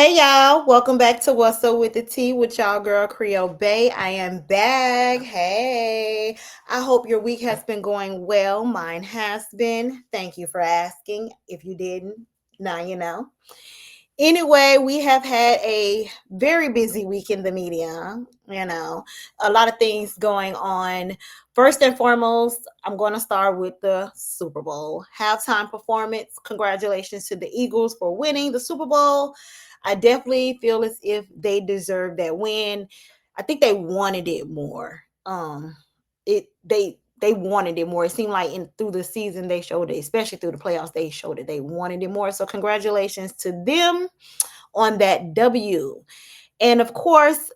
Hey y'all, welcome back to What's Up with the Tea with y'all girl Creole Bay. I am back. Hey, I hope your week has been going well. Mine has been. Thank you for asking. If you didn't, now you know. Anyway, we have had a very busy week in the media. A lot of things going on. First and foremost, I'm going to start with the Super Bowl halftime performance. Congratulations to the Eagles for winning the Super Bowl. I definitely feel as if they deserve that win. I think they wanted it more. They wanted it more. It seemed like through the season they showed it, especially through the playoffs, they showed it they wanted it more. So congratulations to them on that W. And of course,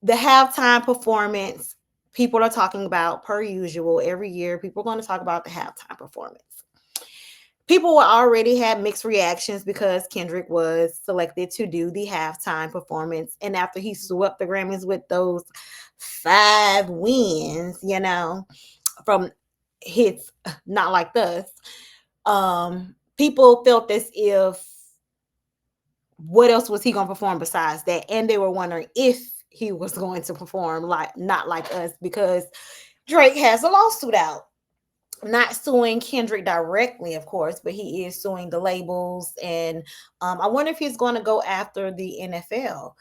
the halftime performance, people are talking about per usual every year. People are going to talk about the halftime performance. People already had mixed reactions because Kendrick was selected to do the halftime performance. And after he swept the Grammys with those 5 wins, from hits Not Like Us, people felt as if what else was he going to perform besides that? And they were wondering if he was going to perform like Not Like Us because Drake has a lawsuit out. Not suing Kendrick directly, of course, but he is suing the labels. And I wonder if he's going to go after the NFL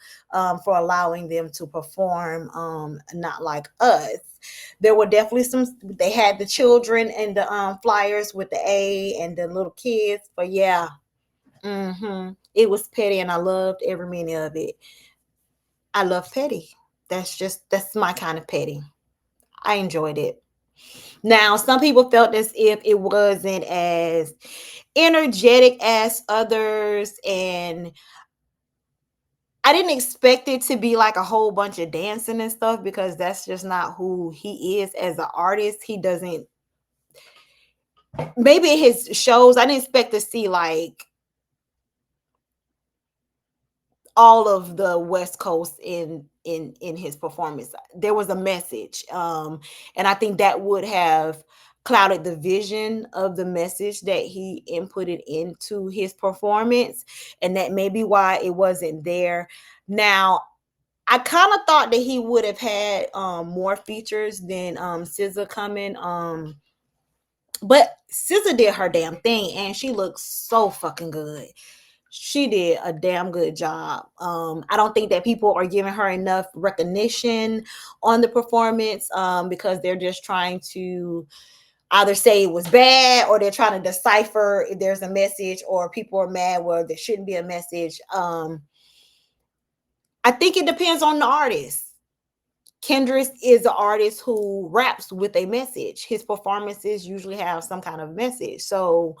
for allowing them to perform Not Like Us. There were definitely they had the children and the flyers with the A and the little kids. But yeah, it was petty and I loved every minute of it. I love petty. That's my kind of petty. I enjoyed it. Now, some people felt as if it wasn't as energetic as others, and I didn't expect it to be like a whole bunch of dancing and stuff because that's just not who he is as an artist. He doesn't, maybe his shows, I didn't expect to see like all of the West Coast in his performance. There was a message, and I think that would have clouded the vision of the message that he inputted into his performance, and that may be why it wasn't there. Now, I kind of thought that he would have had more features than SZA coming. But SZA did her damn thing, and she looks so fucking good. She did a damn good job. I don't think that people are giving her enough recognition on the performance because they're just trying to either say it was bad or they're trying to decipher if there's a message or people are mad where there shouldn't be a message. I think it depends on the artist. Kendrick is an artist who raps with a message. His performances usually have some kind of message. So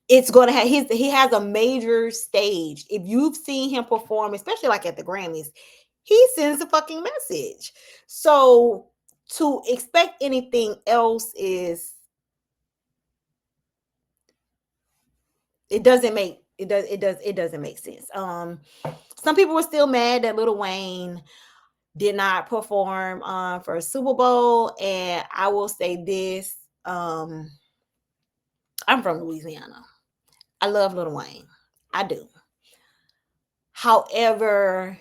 it's going to have he has a major stage. If you've seen him perform, especially like at the Grammys, he sends a fucking message. So to expect anything else is it doesn't make sense. Some people were still mad that Lil Wayne did not perform for a Super Bowl, and I will say this: I'm from Louisiana. I love Lil Wayne. I do. However,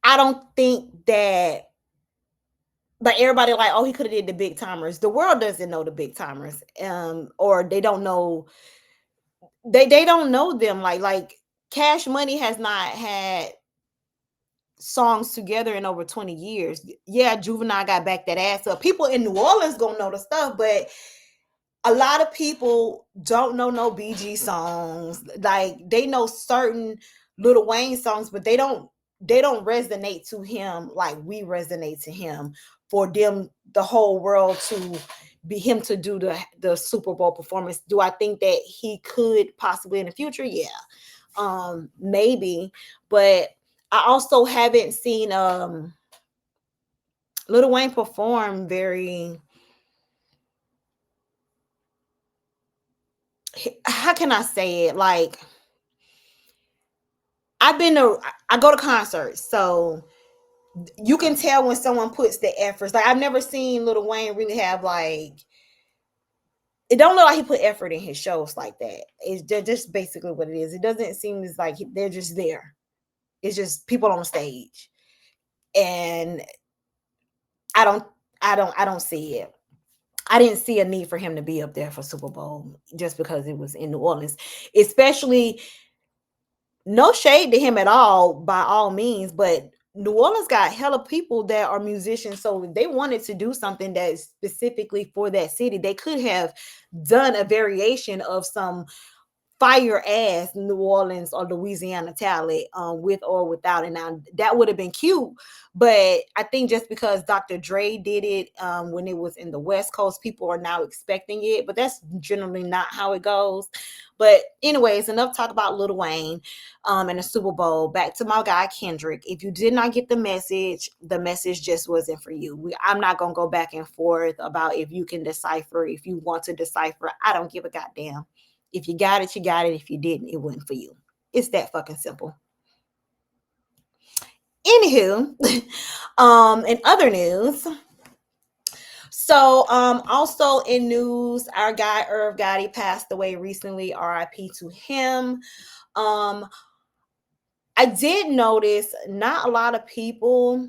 I don't think that like everybody like, oh, he could have did the big timers. The world doesn't know the big timers, or they don't know they don't know them. Like Cash Money has not had songs together in over 20 years. Yeah, Juvenile got back that ass up. People in New Orleans gonna know the stuff, but a lot of people don't know no BG songs. Like they know certain Lil Wayne songs, but they don't resonate to him like we resonate to him. For them, the whole world to be him to do the Super Bowl performance. Do I think that he could possibly in the future? Yeah, maybe. But I also haven't seen Lil Wayne perform very. How can I say it? Like I go to concerts, so you can tell when someone puts the efforts. Like I've never seen Lil Wayne really have like it don't look like he put effort in his shows like that. It's just basically what it is. It doesn't seem as like they're just there. It's just people on stage, and I don't, I don't see it. I didn't see a need for him to be up there for Super Bowl just because it was in New Orleans, especially no shade to him at all, by all means, but New Orleans got hella people that are musicians. So if they wanted to do something that's specifically for that city, they could have done a variation of some fire ass New Orleans or Louisiana talent, with or without it. Now that would have been cute, but I think just because Dr. Dre did it when it was in the West Coast, people are now expecting it, but that's generally not how it goes. But anyways, enough talk about Lil Wayne and the Super Bowl. Back to my guy Kendrick. If you did not get the message just wasn't for you. I'm not gonna go back and forth about if you can decipher, if you want to decipher. I don't give a goddamn. If you got it, you got it. If you didn't, it wasn't for you. It's that fucking simple. Anywho, in other news, so also in news, our guy Irv Gotti passed away recently. R.I.P. to him. Um, I did notice not a lot of people,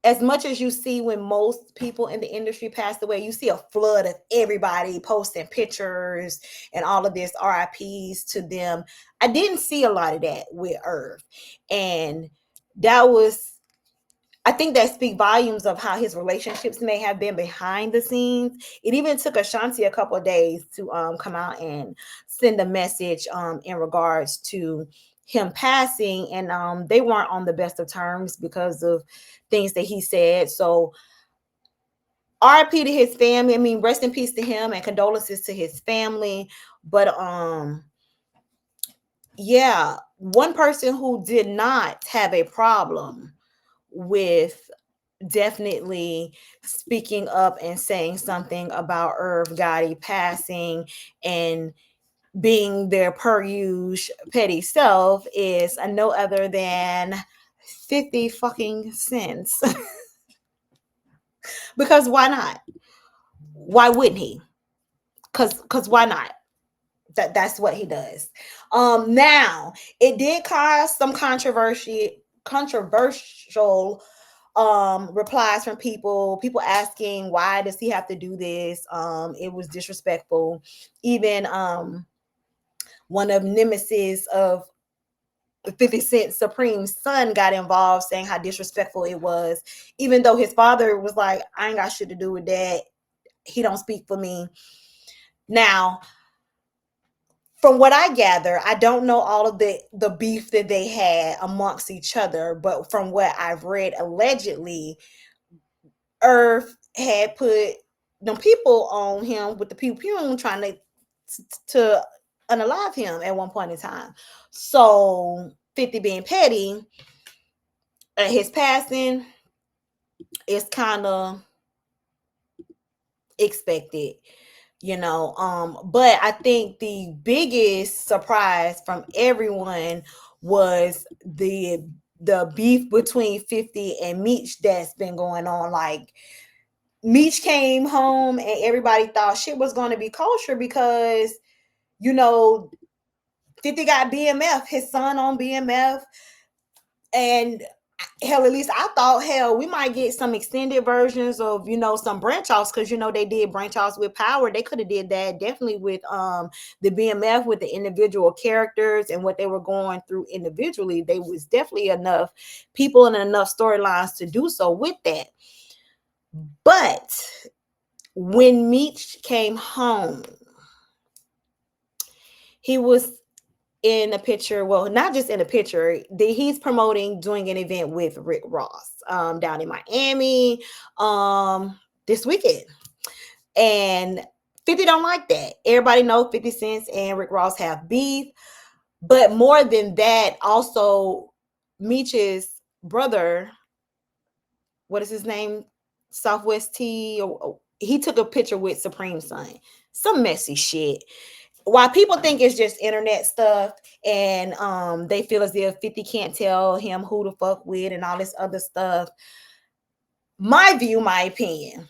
as much as you see when most people in the industry passed away, you see a flood of everybody posting pictures and all of this RIPs to them. I didn't see a lot of that with Irv. And that was, I think that speaks volumes of how his relationships may have been behind the scenes. It even took Ashanti a couple of days to come out and send a message in regards to him passing, and they weren't on the best of terms because of things that he said. So RIP to his family. I mean, rest in peace to him and condolences to his family. But yeah, one person who did not have a problem with definitely speaking up and saying something about Irv Gotti passing and being their per usual petty self is no other than 50 fucking cents. Because why not? Why wouldn't he? Because why not? That's what he does. Now it did cause some controversial replies from people asking why does he have to do this. It was disrespectful. Even one of nemesis of 50 Cent Supreme's son got involved, saying how disrespectful it was, even though his father was like, I ain't got shit to do with that, he don't speak for me. Now, from what I gather, I don't know all of the beef that they had amongst each other, but from what I've read, allegedly Irv had put them people on him with the pew pew trying to unalive him at one point in time. So 50 being petty at his passing is kind of expected, you know. But I think the biggest surprise from everyone was the beef between 50 and Meech that's been going on. Like, Meech came home and everybody thought shit was going to be kosher because, you know, 50 got BMF, his son on BMF. And hell, at least I thought, hell, we might get some extended versions of, you know, some branch offs, because, you know, they did branch offs with Power. They could have did that definitely with the BMF, with the individual characters and what they were going through individually. There was definitely enough people and enough storylines to do so with that. But when Meech came home, he was in a picture, well, not just in a picture, he's promoting doing an event with Rick Ross down in Miami this weekend. And 50 don't like that. Everybody knows 50 Cent and Rick Ross have beef. But more than that, also Meech's brother, what is his name? Southwest T, or he took a picture with Supreme's son. Some messy shit. While people think it's just internet stuff, and they feel as if 50 can't tell him who to fuck with and all this other stuff, my view, my opinion,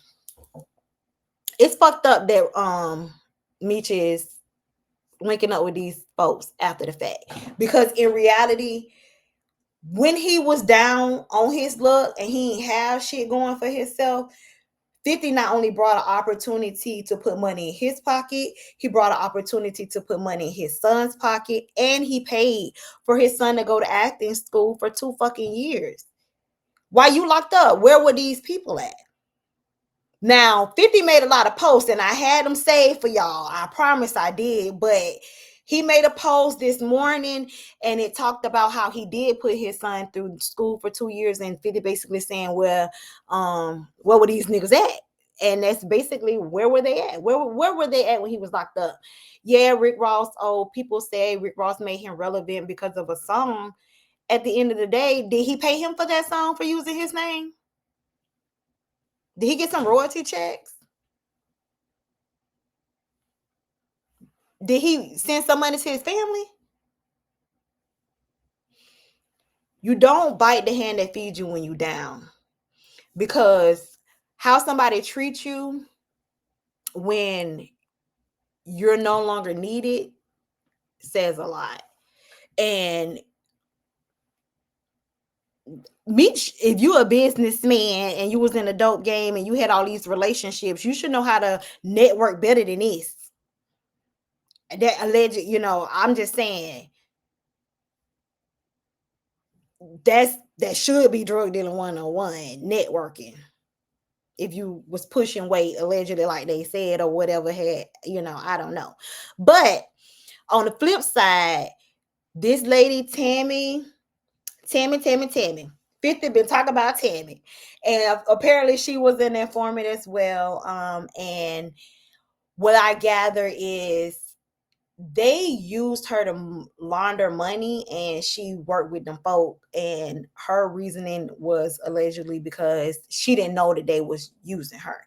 It's fucked up that Meech is linking up with these folks after the fact, because in reality, when he was down on his luck and he ain't have shit going for himself, 50 not only brought an opportunity to put money in his pocket, he brought an opportunity to put money in his son's pocket, and he paid for his son to go to acting school for 2 fucking years. While you locked up, where were these people at? Now, 50 made a lot of posts, and I had them saved for y'all. I promise I did. But he made a post this morning, and it talked about how he did put his son through school for 2 years, and 50 basically saying, well, where were these niggas at? And that's basically, where were they at? Where were they at when he was locked up? Yeah, Rick Ross. Oh, people say Rick Ross made him relevant because of a song. At the end of the day, did he pay him for that song for using his name? Did he get some royalty checks? Did he send some money to his family? You don't bite the hand that feeds you when you down, because how somebody treats you when you're no longer needed says a lot. And Meech, if you a businessman and you was in a dope game and you had all these relationships, you should know how to network better than this. That alleged, I'm just saying, that should be drug dealing 101, networking. If you was pushing weight allegedly, like they said, or whatever, had, I don't know. But on the flip side, this lady Tammy 50 been talking about Tammy, and apparently she was an informant as well. And what I gather is they used her to launder money, and she worked with them folk, and her reasoning was allegedly because she didn't know that they was using her.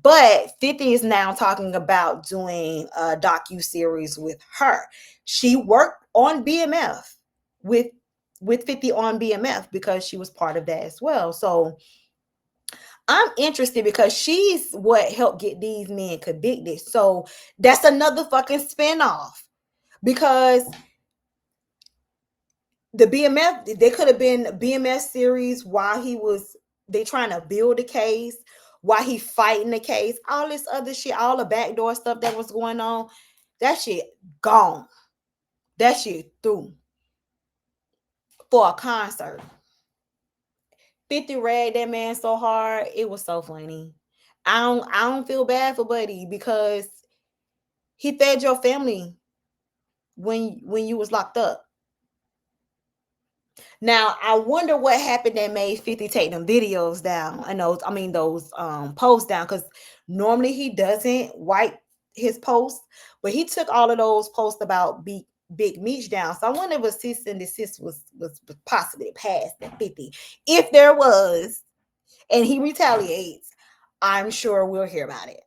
But 50 is now talking about doing a docu-series with her. She worked on BMF with 50 on BMF because she was part of that as well. So I'm interested because she's what helped get these men convicted. So that's another fucking spinoff, because the BMF, they could have been a BMF series while they trying to build a case, while he fighting the case, all this other shit, all the backdoor stuff that was going on. That shit gone. That shit through for a concert. 50 ragged that man so hard. It was so funny. I don't feel bad for Buddy, because he fed your family when you was locked up. Now, I wonder what happened that made 50 take them videos down, and those posts down, because normally he doesn't wipe his posts, but he took all of those posts about Big Meech down. So I wonder if a cease and desist was possibly passed at 50. If there was, and he retaliates, I'm sure we'll hear about it.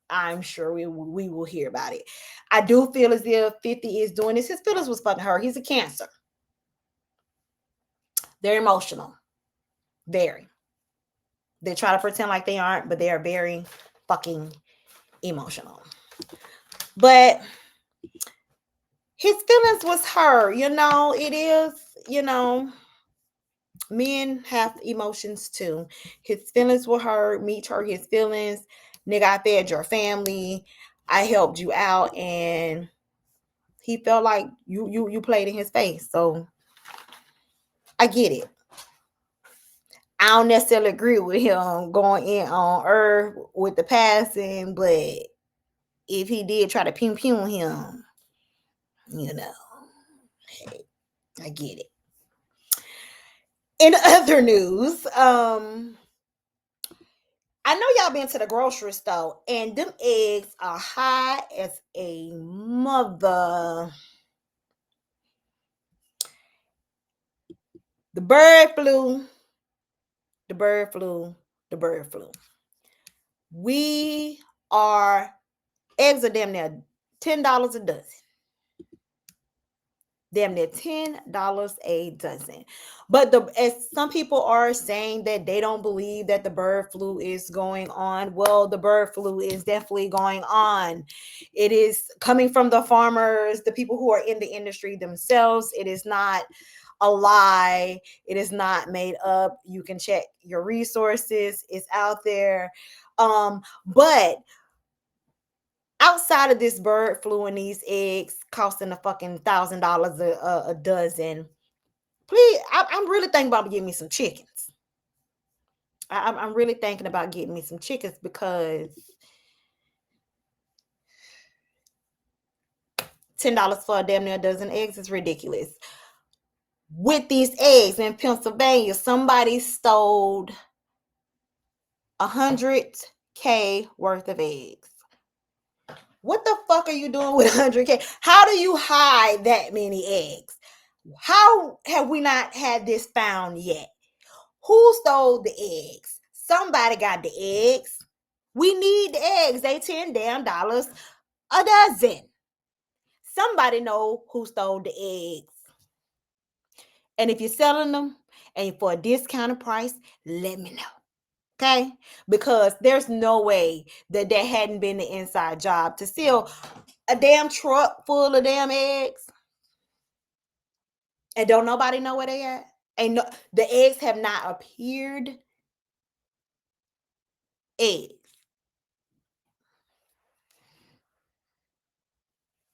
I'm sure we will hear about it. I do feel as if 50 is doing this. His feelings was fucking hurt. He's a Cancer. They're emotional. Very. They try to pretend like they aren't, but they are very fucking emotional. But his feelings was hurt. It is, men have emotions too. His feelings were hurt. Meech hurt his feelings. Nigga, I fed your family. I helped you out. And he felt like you played in his face. So I get it. I don't necessarily agree with him going in on Earth with the passing, but if he did try to pew him, hey, I get it. In other news, I know y'all been to the grocery store, and them eggs are high as a mother. The bird flu, the bird flu, the bird flu. We are eggs are damn near $10 a dozen. damn near $10 a dozen. But as some people are saying that they don't believe that the bird flu is going on. Well, the bird flu is definitely going on. It is coming from the farmers, the people who are in the industry themselves. It is not a lie. It is not made up. You can check your resources. It's out there. But outside of this bird flu and these eggs costing a fucking $1,000 a dozen, please, I'm really thinking about getting me some chickens. I'm really thinking about getting me some chickens because $10 for a damn near dozen eggs is ridiculous. With these eggs in Pennsylvania, somebody stole 100K worth of eggs. What the fuck are you doing with 100K? How do you hide that many eggs? How have we not had this found yet? Who stole the eggs? Somebody got the eggs. We need the eggs. They $10 a dozen. Somebody know who stole the eggs. And if you're selling them and for a discounted price, let me know. Okay? Because there's no way that there hadn't been an inside job to steal a damn truck full of damn eggs. And don't nobody know where they at. And no, the eggs have not appeared. Eggs.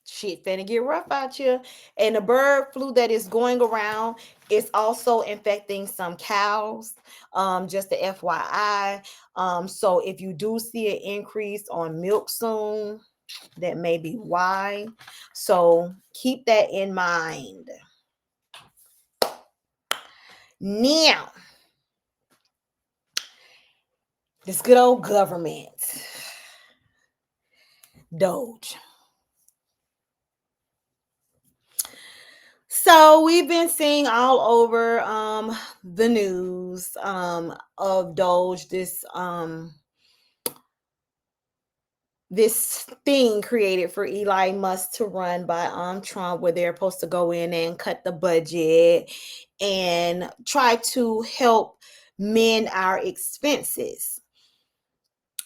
Shit finna get rough out here. And the bird flu that is going around is also infecting some cows. Just the FYI. So if you do see an increase on milk soon, that may be why. So keep that in mind. Now, this good old government, Doge. So we've been seeing all over the news of Doge, this thing created for Elon Musk to run by Trump, where they're supposed to go in and cut the budget and try to help mend our expenses.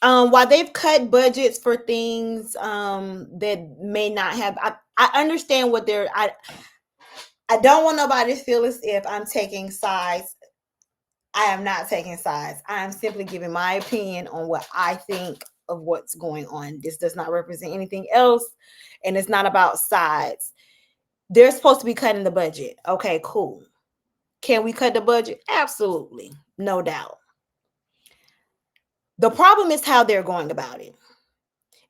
While they've cut budgets for things that may not have, I understand what they're. I don't want nobody to feel as if I'm taking sides. I am not taking sides. I am simply giving my opinion on what I think of what's going on. This does not represent anything else, and it's not about sides. They're supposed to be cutting the budget. Okay, cool. Can we cut the budget? Absolutely. No doubt. The problem is how they're going about it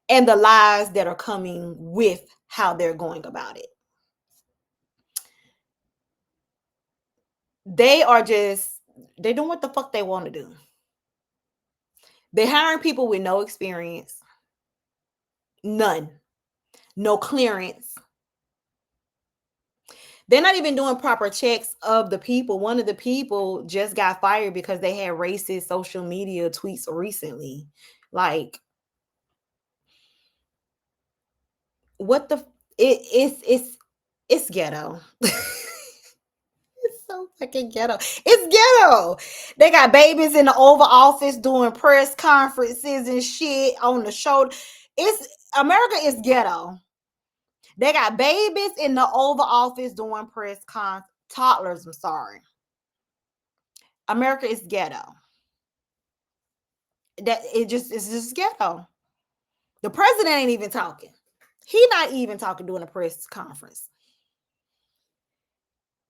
and the lies that are coming with how they're going about it. They're doing what the fuck they want to do. They're hiring people with no experience, none, no clearance. They're not even doing proper checks of the people. One of the people just got fired because they had racist social media tweets recently. Like, what the it's ghetto. It's so fucking ghetto. It's ghetto. They got babies in the Oval Office doing press conferences and shit on the shoulder. America is ghetto. They got babies in the Oval Office doing toddlers. I'm sorry. America is ghetto. It's just ghetto. The president ain't even talking. He not even talking during a press conference.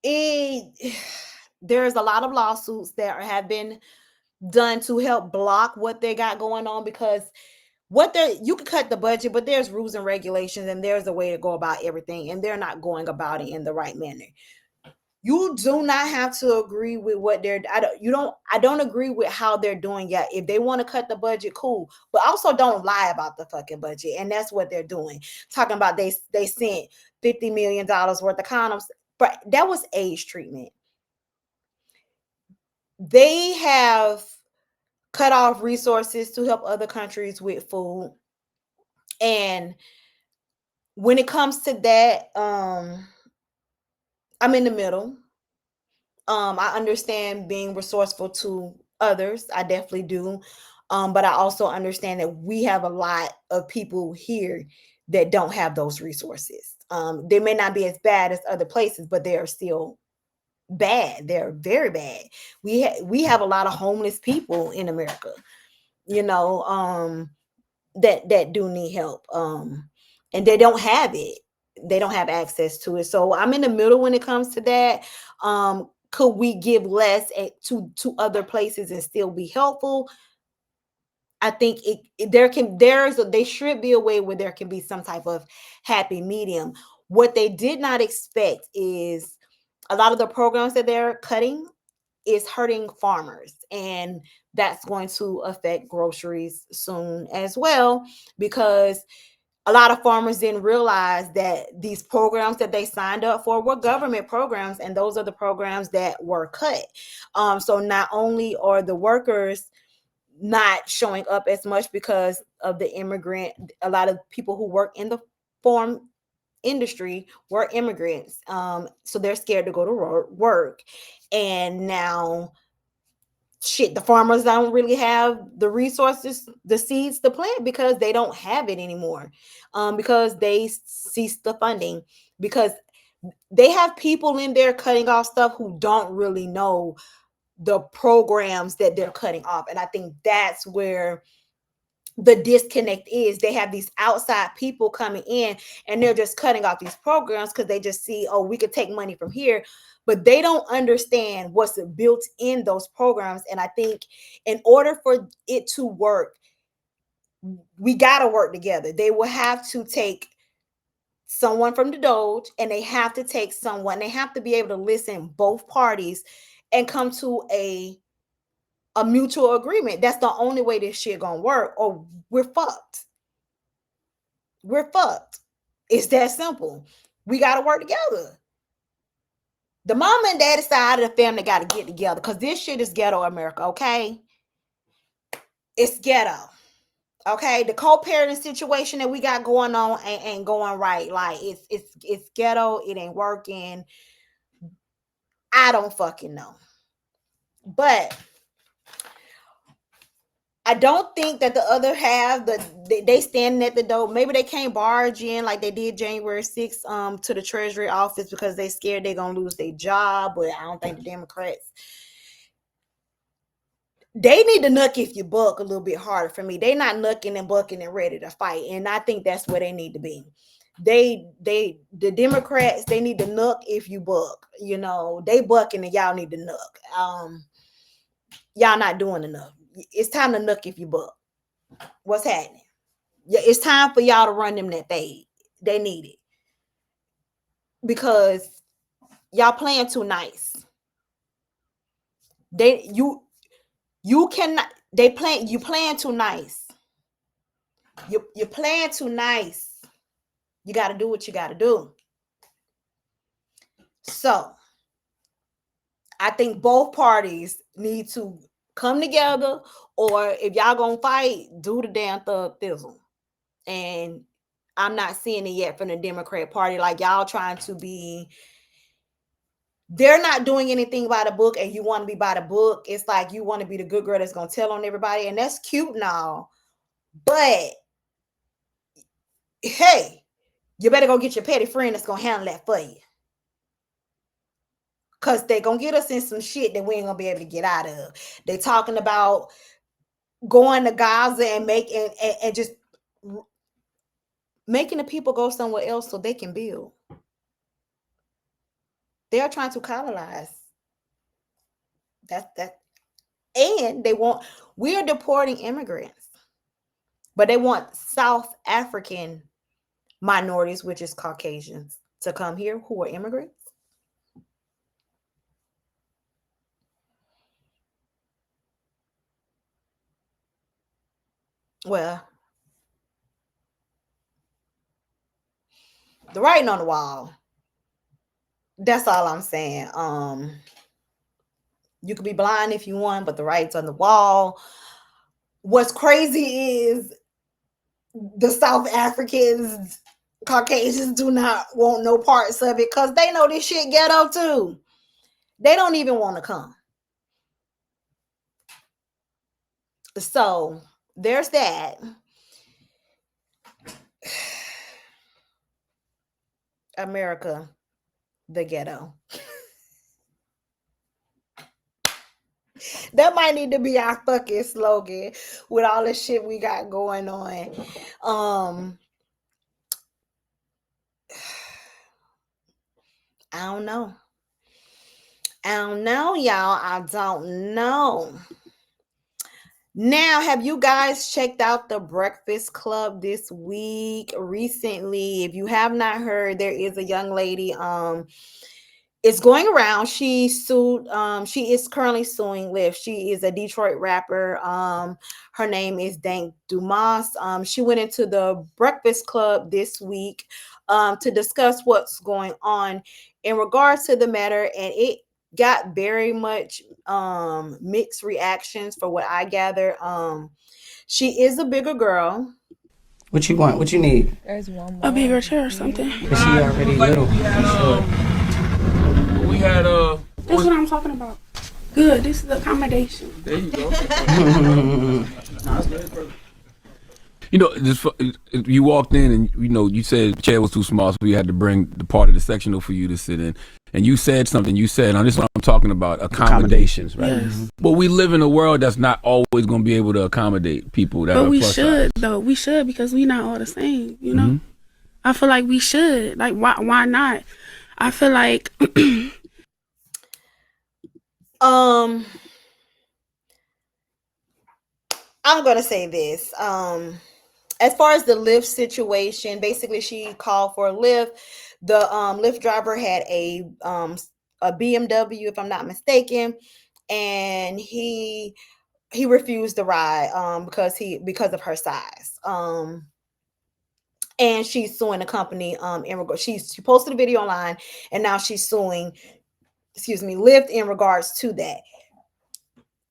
There's a lot of lawsuits that have been done to help block what they got going on, because you can cut the budget, but there's rules and regulations and there's a way to go about everything, and they're not going about it in the right manner. You do not have to agree with what I don't agree with how they're doing it. If they want to cut the budget, cool. But also don't lie about the fucking budget. And that's what they're doing. Talking about they sent $50 million worth of condoms. But that was age treatment. They have cut off resources to help other countries with food. And when it comes to that, I'm in the middle. I understand being resourceful to others. I definitely do. But I also understand that we have a lot of people here that don't have those resources. They may not be as bad as other places, but they are still bad. They're very bad. We have a lot of homeless people in America, you know, that do need help. And they don't have it. They don't have access to it. So I'm in the middle when it comes to that. Could we give less to other places and still be helpful? I think there should be a way where there can be some type of happy medium. What they did not expect is a lot of the programs that they're cutting is hurting farmers, and that's going to affect groceries soon as well, because a lot of farmers didn't realize that these programs that they signed up for were government programs, and those are the programs that were cut. So not only are the workers not showing up as much because of the immigrant, a lot of people who work in the farm industry were immigrants, so they're scared to go to work. And now shit, the farmers don't really have the resources, the seeds to plant, because they don't have it anymore, because they ceased the funding, because they have people in there cutting off stuff who don't really know the programs that they're cutting off. And I think that's where the disconnect is. They have these outside people coming in, and they're just cutting off these programs because they just see, oh, we could take money from here, but they don't understand what's built in those programs. And I think in order for it to work, we got to work together. They will have to take someone from the Doge, and they have to take someone, they have to be able to listen both parties and come to a mutual agreement. That's the only way this shit gonna work, or we're fucked. We're fucked. It's that simple. We got to work together. The mama and daddy side of the family got to get together, because this shit is ghetto America, okay? It's ghetto. Okay, the co-parenting situation that we got going on ain't going right. Like it's ghetto. It ain't working. I don't fucking know. But I don't think that the other half, they standing at the door. Maybe they can't barge in like they did January 6th to the Treasury office because they scared they're gonna lose their job. But I don't think the Democrats, they need to nuck if you buck a little bit harder for me. They not nucking and bucking and ready to fight. And I think that's where they need to be. The Democrats, they need to nuck if you buck. You know, they bucking and y'all need to nuck. Y'all not doing enough. It's time to nuck if you buck. What's happening? Yeah, it's time for y'all to run them that fade. They need it. Because y'all playing too nice. You cannot, you playing too nice. You're playing too nice. You got to do what you got to do. So I think both parties need to come together, or if y'all gonna fight, do the damn thug thizzle. And I'm not seeing it yet from the Democrat Party. Like, y'all trying to be, they're not doing anything by the book, and you want to be by the book. It's like you want to be the good girl that's gonna tell on everybody, and that's cute now. But hey, you better go get your petty friend that's gonna handle that for you. Cause they gonna get us in some shit that we ain't gonna be able to get out of. They talking about going to Gaza and and just making the people go somewhere else so they can build. They are trying to colonize. That, and we're deporting immigrants, but they want South African minorities, which is Caucasians, to come here who are immigrants. Well, the writing on the wall. That's all I'm saying. You could be blind if you want, but the writing's on the wall. What's crazy is the South Africans Caucasians do not want no parts of it because they know this shit ghetto too. They don't even want to come. So there's that. America, the ghetto. That might need to be our fucking slogan with all the shit we got going on. I don't know. I don't know, y'all. I don't know. Now, have you guys checked out the Breakfast Club this week recently? If you have not heard, there is a young lady it's going around. She sued she is currently suing Lyft. She is a Detroit rapper. Her name is Dank DeMoss. She went into the Breakfast Club this week to discuss what's going on in regards to the matter, and it got very much mixed reactions for what I gather. She is a bigger girl. What you want? What you need? There's one A more. bigger chair or something. Cause she already little. We had That's what I'm talking about. Good. This is the accommodation. There you go. You know, just you walked in and you said the chair was too small, so we had to bring the part of the sectional for you to sit in. And you said something. You said, "Now this is what I'm talking about: accommodations, right?" Yes. Mm-hmm. But we live in a world that's not always going to be able to accommodate people that But are we plus should, size. though. We should, because we not all the same, you know? I feel like we should. Like, why not? I feel like... I'm gonna say this. As far as the Lyft situation, basically she called for a Lyft. The Lyft driver had a BMW, if I'm not mistaken, and he refused the ride because of her size. And she's suing the company in regard. She posted a video online, and now she's suing, Lyft in regards to that.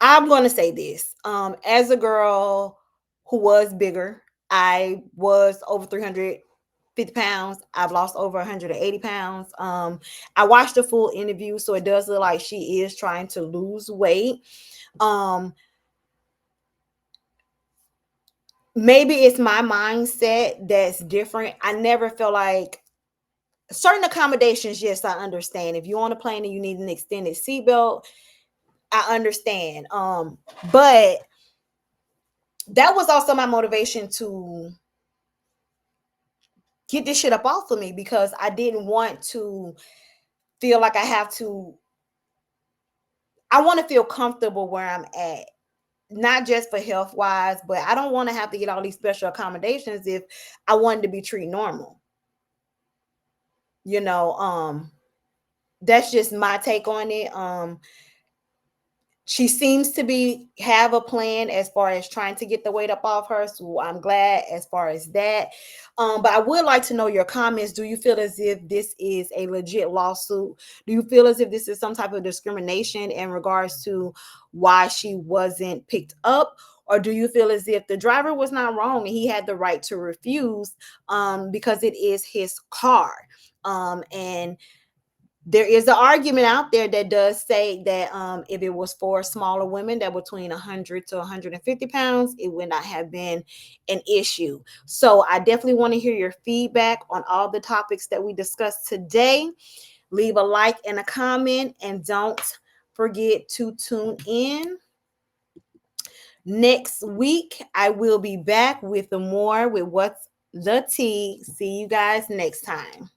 I'm going to say this. As a girl who was bigger, I was over 350 pounds. I've lost over 180 pounds. I watched the full interview, so it does look like she is trying to lose weight. Maybe it's my mindset that's different. I never feel like certain accommodations. Yes, I understand. If you're on a plane and you need an extended seatbelt, I understand. But that was also my motivation to get this shit up off of me, because I didn't want to feel like I want to feel comfortable where I'm at, not just for health wise, but I don't want to have to get all these special accommodations if I wanted to be treated normal. That's just my take on it. She seems to have a plan as far as trying to get the weight up off her. So I'm glad as far as that. But I would like to know your comments. Do you feel as if this is a legit lawsuit? Do you feel as if this is some type of discrimination in regards to why she wasn't picked up? Or do you feel as if the driver was not wrong and he had the right to refuse because it is his car? And there is an argument out there that does say that if it was for smaller women that between 100 to 150 pounds, it would not have been an issue. So I definitely want to hear your feedback on all the topics that we discussed today. Leave a like and a comment, and don't forget to tune in. Next week, I will be back with more with What's the Tea. See you guys next time.